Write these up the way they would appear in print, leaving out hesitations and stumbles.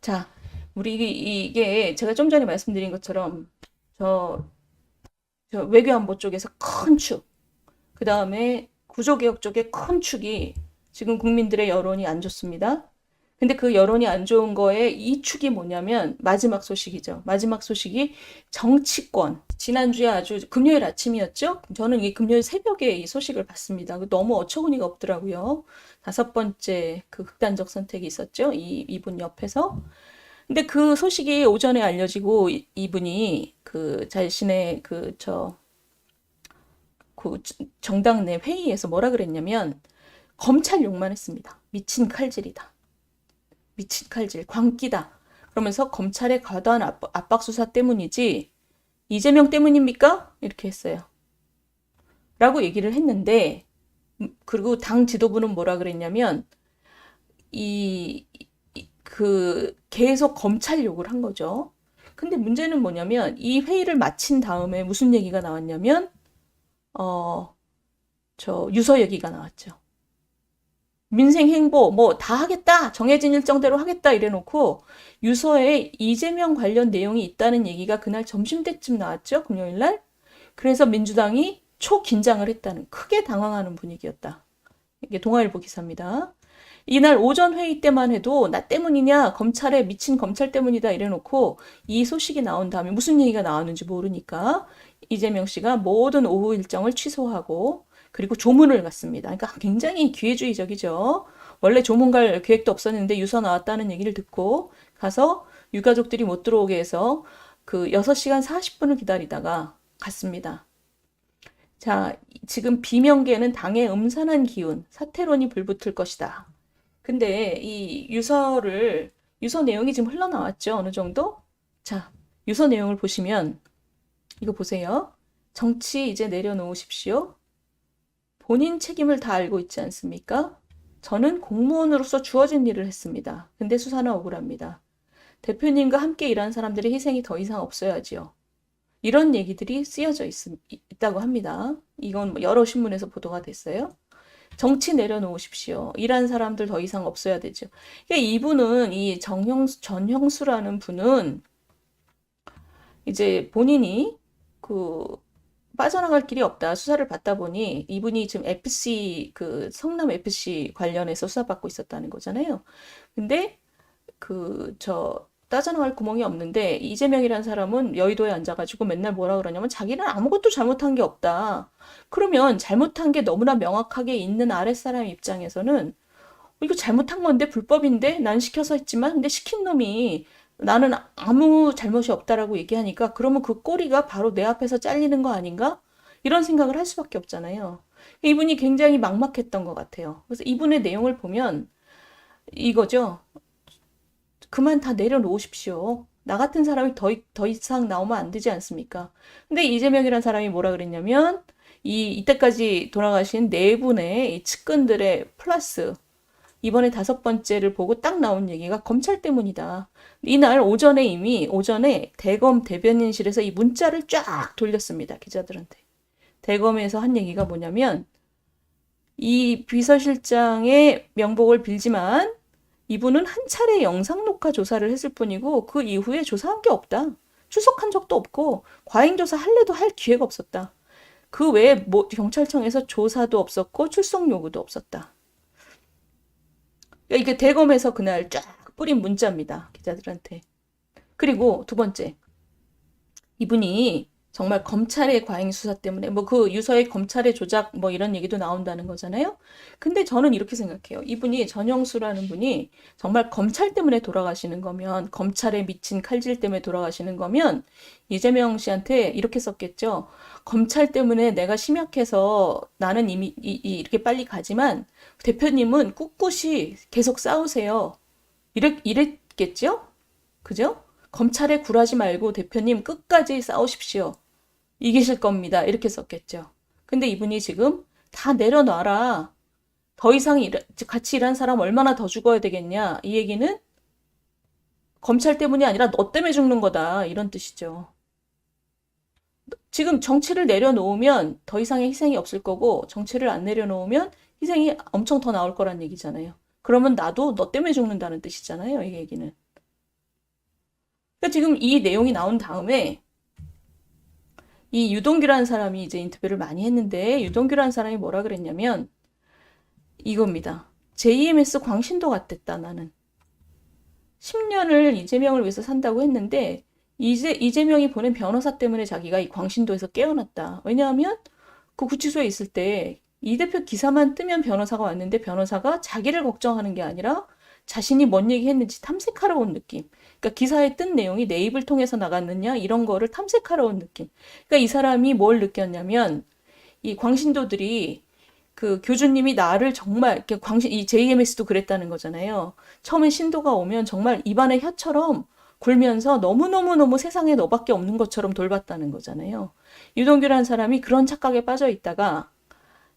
자, 우리 이게 제가 좀 전에 말씀드린 것처럼 저, 저 외교안보 쪽에서 큰 축, 그 다음에 구조개혁 쪽의 큰 축이 지금 국민들의 여론이 안 좋습니다. 근데 그 여론이 안 좋은 거에 이 축이 뭐냐면 마지막 소식이죠. 마지막 소식이 정치권. 지난주에 아주 금요일 아침이었죠? 저는 이 금요일 새벽에 이 소식을 봤습니다. 너무 어처구니가 없더라고요. 다섯 번째 그 극단적 선택이 있었죠. 이분 옆에서. 근데 그 소식이 오전에 알려지고 이분이 그 자신의 그 정당 내 회의에서 뭐라 그랬냐면 검찰 욕만 했습니다. 미친 칼질이다. 미친 칼질, 광기다. 그러면서 검찰의 과도한 압박 수사 때문이지 이재명 때문입니까? 이렇게 했어요. 라고 얘기를 했는데 그리고 당 지도부는 뭐라 그랬냐면 이 계속 검찰 욕을 한 거죠. 근데 문제는 뭐냐면 이 회의를 마친 다음에 무슨 얘기가 나왔냐면 어, 유서 얘기가 나왔죠. 민생 행보 뭐 다 하겠다. 정해진 일정대로 하겠다 이래 놓고 유서에 이재명 관련 내용이 있다는 얘기가 그날 점심때쯤 나왔죠. 금요일 날. 그래서 민주당이 초긴장을 했다는 크게 당황하는 분위기였다. 이게 동아일보 기사입니다. 이날 오전 회의 때만 해도 나 때문이냐 검찰에 미친 검찰 때문이다 이래놓고 이 소식이 나온 다음에 무슨 얘기가 나왔는지 모르니까 이재명 씨가 모든 오후 일정을 취소하고 그리고 조문을 갔습니다. 그러니까 굉장히 기회주의적이죠. 원래 조문 갈 계획도 없었는데 유서 나왔다는 얘기를 듣고 가서 유가족들이 못 들어오게 해서 그 6시간 40분을 기다리다가 갔습니다. 자, 지금 비명계는 당의 음산한 기운, 사퇴론이 불붙을 것이다. 근데 이 유서 내용이 지금 흘러나왔죠. 어느 정도? 자, 유서 내용을 보시면 이거 보세요. 정치 이제 내려놓으십시오. 본인 책임을 다 알고 있지 않습니까? 저는 공무원으로서 주어진 일을 했습니다. 근데 수사는 억울합니다. 대표님과 함께 일한 사람들의 희생이 더 이상 없어야지요. 이런 얘기들이 쓰여져 있다고 합니다. 이건 여러 신문에서 보도가 됐어요. 정치 내려놓으십시오. 일한 사람들 더 이상 없어야 되죠. 그러니까 이분은 이 전형수라는 분은 이제 본인이 그 빠져나갈 길이 없다. 수사를 받다 보니 이분이 지금 FC 그 성남 FC 관련해서 수사받고 있었다는 거잖아요. 근데 따져나갈 구멍이 없는데 이재명이라는 사람은 여의도에 앉아가지고 맨날 뭐라 그러냐면 자기는 아무것도 잘못한 게 없다. 그러면 잘못한 게 너무나 명확하게 있는 아랫사람 입장에서는 이거 잘못한 건데 불법인데 난 시켜서 했지만 근데 시킨 놈이 나는 아무 잘못이 없다라고 얘기하니까 그러면 그 꼬리가 바로 내 앞에서 잘리는 거 아닌가? 이런 생각을 할 수밖에 없잖아요. 이분이 굉장히 막막했던 것 같아요. 그래서 이분의 내용을 보면 이거죠. 그만 다 내려놓으십시오. 나 같은 사람이 더 이상 나오면 안 되지 않습니까? 근데 이재명이라는 사람이 뭐라 그랬냐면 이때까지 돌아가신 네 분의 측근들의 플러스 이번에 다섯 번째를 보고 딱 나온 얘기가 검찰 때문이다. 이날 오전에 대검 대변인실에서 이 문자를 쫙 돌렸습니다. 기자들한테. 대검에서 한 얘기가 뭐냐면 이 비서실장의 명복을 빌지만 이분은 한 차례 영상 녹화 조사를 했을 뿐이고 그 이후에 조사한 게 없다. 출석한 적도 없고 과잉 조사 할래도 할 기회가 없었다. 그 외에 경찰청에서 조사도 없었고 출석 요구도 없었다. 이게 대검에서 그날 쫙 뿌린 문자입니다. 기자들한테. 그리고 두 번째. 이분이 정말 검찰의 과잉 수사 때문에 뭐 그 유서의 검찰의 조작 뭐 이런 얘기도 나온다는 거잖아요. 근데 저는 이렇게 생각해요. 이분이 전영수라는 분이 정말 검찰 때문에 돌아가시는 거면 검찰에 미친 칼질 때문에 돌아가시는 거면 이재명 씨한테 이렇게 썼겠죠. 검찰 때문에 내가 심약해서 나는 이미 이렇게 빨리 가지만 대표님은 꿋꿋이 계속 싸우세요. 이랬겠죠? 그죠? 검찰에 굴하지 말고 대표님 끝까지 싸우십시오. 이기실 겁니다. 이렇게 썼겠죠. 근데 이분이 지금 다 내려놔라. 더 이상 같이 일한 사람 얼마나 더 죽어야 되겠냐. 이 얘기는 검찰 때문이 아니라 너 때문에 죽는 거다. 이런 뜻이죠. 지금 정치를 내려놓으면 더 이상의 희생이 없을 거고 정치를 안 내려놓으면 희생이 엄청 더 나올 거란 얘기잖아요. 그러면 나도 너 때문에 죽는다는 뜻이잖아요. 이 얘기는. 그러니까 지금 이 내용이 나온 다음에 이 유동규라는 사람이 이제 인터뷰를 많이 했는데 유동규라는 사람이 뭐라 그랬냐면 이겁니다. JMS 광신도 같댔다 나는. 10년을 이재명을 위해서 산다고 했는데 이재명이 보낸 변호사 때문에 자기가 이 광신도에서 깨어났다. 왜냐하면 그 구치소에 있을 때 이 대표 기사만 뜨면 변호사가 왔는데 변호사가 자기를 걱정하는 게 아니라 자신이 뭔 얘기 했는지 탐색하러 온 느낌. 그러니까 기사에 뜬 내용이 내 입을 통해서 나갔느냐 이런 거를 탐색하러 온 느낌. 그러니까 이 사람이 뭘 느꼈냐면 이 광신도들이 그 교주님이 나를 정말 이렇게 이 JMS도 그랬다는 거잖아요. 처음에 신도가 오면 정말 입안에 혀처럼 굴면서 너무너무너무 세상에 너밖에 없는 것처럼 돌봤다는 거잖아요. 유동규라는 사람이 그런 착각에 빠져 있다가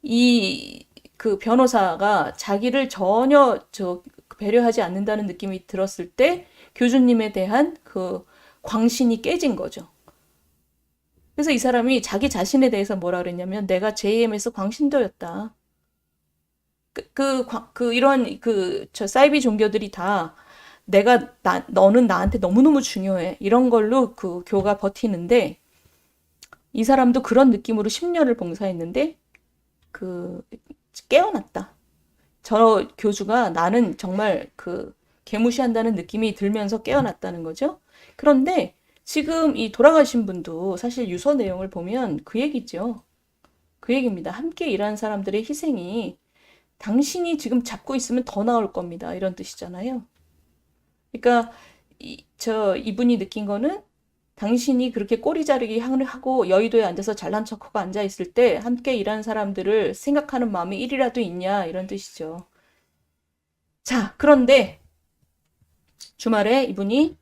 이 그 변호사가 자기를 전혀 배려하지 않는다는 느낌이 들었을 때 교주님에 대한 그 광신이 깨진 거죠. 그래서 이 사람이 자기 자신에 대해서 뭐라 그랬냐면 내가 JMS 광신도였다. 이런 저 사이비 종교들이 다 너는 나한테 너무너무 중요해. 이런 걸로 그 교가 버티는데 이 사람도 그런 느낌으로 10년을 봉사했는데 깨어났다. 저 교주가 나는 정말 개무시한다는 느낌이 들면서 깨어났다는 거죠. 그런데 지금 이 돌아가신 분도 사실 유서 내용을 보면 그 얘기죠. 그 얘기입니다. 함께 일하는 사람들의 희생이 당신이 지금 잡고 있으면 더 나을 겁니다. 이런 뜻이잖아요. 그러니까 이분이 느낀 거는 당신이 그렇게 꼬리 자르기 하고 여의도에 앉아서 잘난 척하고 앉아 있을 때 함께 일하는 사람들을 생각하는 마음이 1이라도 있냐 이런 뜻이죠. 자, 그런데 주말에 이분이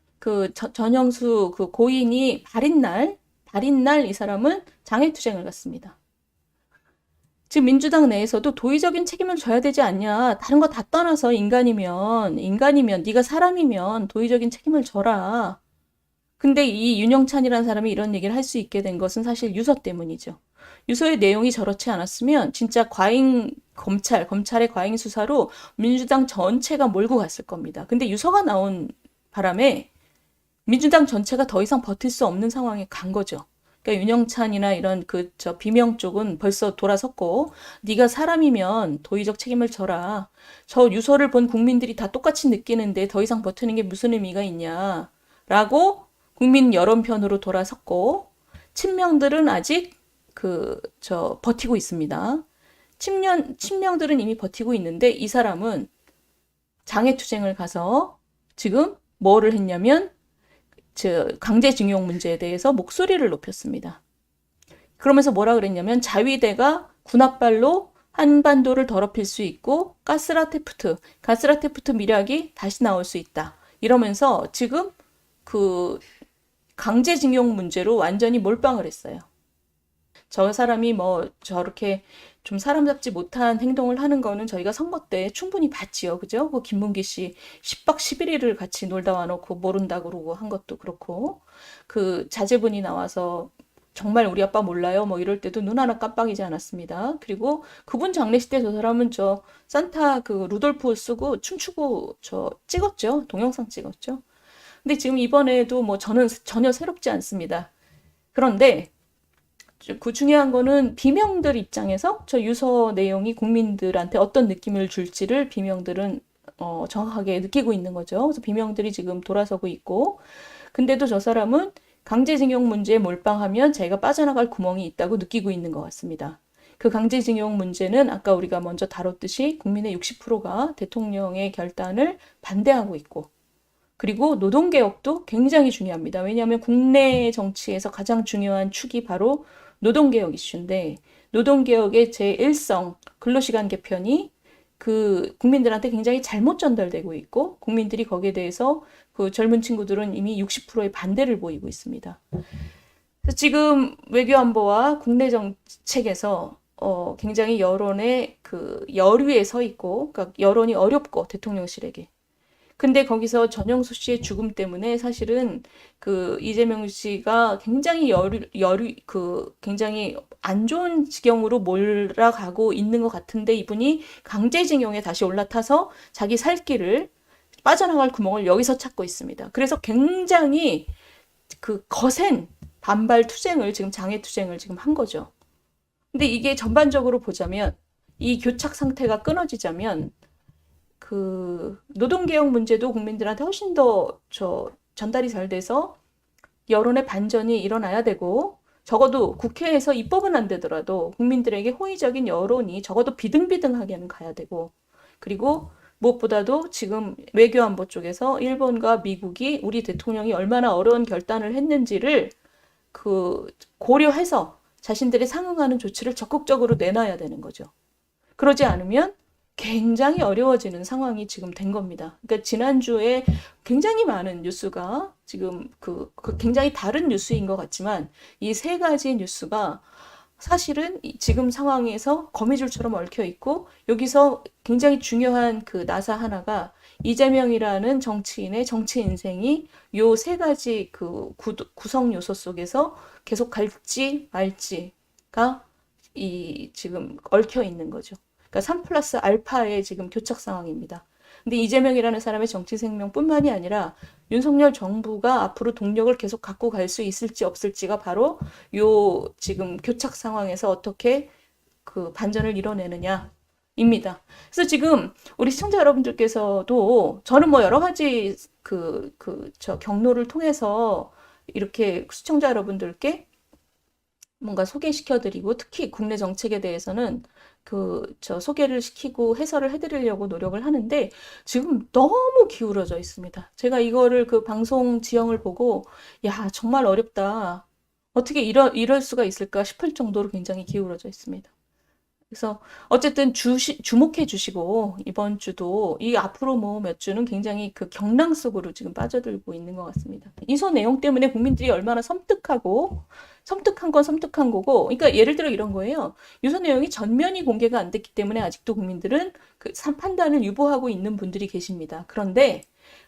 전영수 고인이 발인날 이 사람은 장애투쟁을 갔습니다. 지금 민주당 내에서도 도의적인 책임을 져야 되지 않냐. 다른 거 다 떠나서 인간이면 네가 사람이면 도의적인 책임을 져라. 근데 이 윤영찬이라는 사람이 이런 얘기를 할 수 있게 된 것은 사실 유서 때문이죠. 유서의 내용이 저렇지 않았으면 진짜 검찰의 과잉 수사로 민주당 전체가 몰고 갔을 겁니다. 근데 유서가 나온 바람에 민주당 전체가 더 이상 버틸 수 없는 상황에 간 거죠. 그러니까 윤영찬이나 이런 비명 쪽은 벌써 돌아섰고 네가 사람이면 도의적 책임을 져라. 저 유서를 본 국민들이 다 똑같이 느끼는데 더 이상 버티는 게 무슨 의미가 있냐. 라고 국민 여론편으로 돌아섰고 친명들은 아직 버티고 있습니다. 친명들은 이미 버티고 있는데 이 사람은 장애투쟁을 가서 지금 뭐를 했냐면 강제징용 문제에 대해서 목소리를 높였습니다. 그러면서 뭐라 그랬냐면 자위대가 군합발로 한반도를 더럽힐 수 있고 가스라테프트 미락이 다시 나올 수 있다. 이러면서 지금 강제징용 문제로 완전히 몰빵을 했어요. 저 사람이 저렇게 좀 사람답지 못한 행동을 하는 거는 저희가 선거 때 충분히 봤지요. 그죠? 김문기 씨 10박 11일을 같이 놀다 와놓고 모른다 그러고 한 것도 그렇고 자제분이 나와서 정말 우리 아빠 몰라요? 이럴 때도 눈 하나 깜빡이지 않았습니다. 그리고 그분 장례식 때 저 사람은 산타 루돌프 쓰고 춤추고 찍었죠. 동영상 찍었죠. 근데 지금 이번에도 저는 전혀 새롭지 않습니다. 그런데 중요한 거는 비명들 입장에서 저 유서 내용이 국민들한테 어떤 느낌을 줄지를 비명들은 정확하게 느끼고 있는 거죠. 그래서 비명들이 지금 돌아서고 있고 근데도 저 사람은 강제징용 문제에 몰빵하면 자기가 빠져나갈 구멍이 있다고 느끼고 있는 것 같습니다. 그 강제징용 문제는 아까 우리가 먼저 다뤘듯이 국민의 60%가 대통령의 결단을 반대하고 있고 그리고 노동개혁도 굉장히 중요합니다. 왜냐하면 국내 정치에서 가장 중요한 축이 바로 노동개혁 이슈인데 노동개혁의 제1성 근로시간 개편이 국민들한테 굉장히 잘못 전달되고 있고 국민들이 거기에 대해서 젊은 친구들은 이미 60%의 반대를 보이고 있습니다. 지금 외교안보와 국내 정책에서 굉장히 여론의 여류에 서 있고 그러니까 여론이 어렵고 대통령실에게 근데 거기서 전영수 씨의 죽음 때문에 사실은 이재명 씨가 굉장히 굉장히 안 좋은 지경으로 몰아가고 있는 것 같은데 이분이 강제징용에 다시 올라타서 자기 살 길을 빠져나갈 구멍을 여기서 찾고 있습니다. 그래서 굉장히 그 거센 반발 투쟁을 지금 장애 투쟁을 지금 한 거죠. 근데 이게 전반적으로 보자면 이 교착 상태가 끊어지자면 그 노동개혁 문제도 국민들한테 훨씬 더 전달이 잘 돼서 여론의 반전이 일어나야 되고 적어도 국회에서 입법은 안 되더라도 국민들에게 호의적인 여론이 적어도 비등비등하게는 가야 되고 그리고 무엇보다도 지금 외교안보 쪽에서 일본과 미국이 우리 대통령이 얼마나 어려운 결단을 했는지를 그 고려해서 자신들이 상응하는 조치를 적극적으로 내놔야 되는 거죠. 그러지 않으면 굉장히 어려워지는 상황이 지금 된 겁니다. 그러니까 지난주에 굉장히 많은 뉴스가 지금 그 굉장히 다른 뉴스인 것 같지만 이 세 가지 뉴스가 사실은 지금 상황에서 거미줄처럼 얽혀 있고 여기서 굉장히 중요한 그 나사 하나가 이재명이라는 정치인의 정치 인생이 요 세 가지 그 구성 요소 속에서 계속 갈지 말지가 이 지금 얽혀 있는 거죠. 그러니까 3 플러스 알파의 지금 교착 상황입니다. 근데 이재명이라는 사람의 정치 생명뿐만이 아니라 윤석열 정부가 앞으로 동력을 계속 갖고 갈 수 있을지 없을지가 바로 요 지금 교착 상황에서 어떻게 그 반전을 이뤄내느냐입니다. 그래서 지금 우리 시청자 여러분들께서도 저는 뭐 여러 가지 경로를 통해서 이렇게 시청자 여러분들께 뭔가 소개시켜드리고 특히 국내 정책에 대해서는 소개를 시키고 해설을 해드리려고 노력을 하는데 지금 너무 기울어져 있습니다. 제가 이거를 그 방송 지형을 보고 야 정말 어렵다. 어떻게 이럴 수가 있을까 싶을 정도로 굉장히 기울어져 있습니다. 그래서 어쨌든 주목해 주시고 이번 주도 이 앞으로 뭐 몇 주는 굉장히 그 경랑 속으로 지금 빠져들고 있는 것 같습니다. 이소 내용 때문에 국민들이 얼마나 섬뜩한 건 섬뜩한 거고, 그러니까 예를 들어 이런 거예요. 유서 내용이 전면이 공개가 안 됐기 때문에 아직도 국민들은 그 판단을 유보하고 있는 분들이 계십니다. 그런데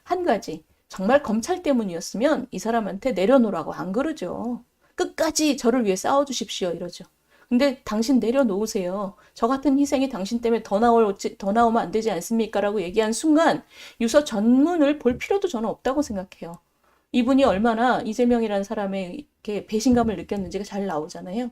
한 가지, 정말 검찰 때문이었으면 이 사람한테 내려놓으라고 안 그러죠. 끝까지 저를 위해 싸워주십시오 이러죠. 근데 당신 내려놓으세요. 저 같은 희생이 당신 때문에 더 나오면 안 되지 않습니까? 라고 얘기한 순간 유서 전문을 볼 필요도 저는 없다고 생각해요. 이분이 얼마나 이재명이라는 사람에게 배신감을 느꼈는지가 잘 나오잖아요.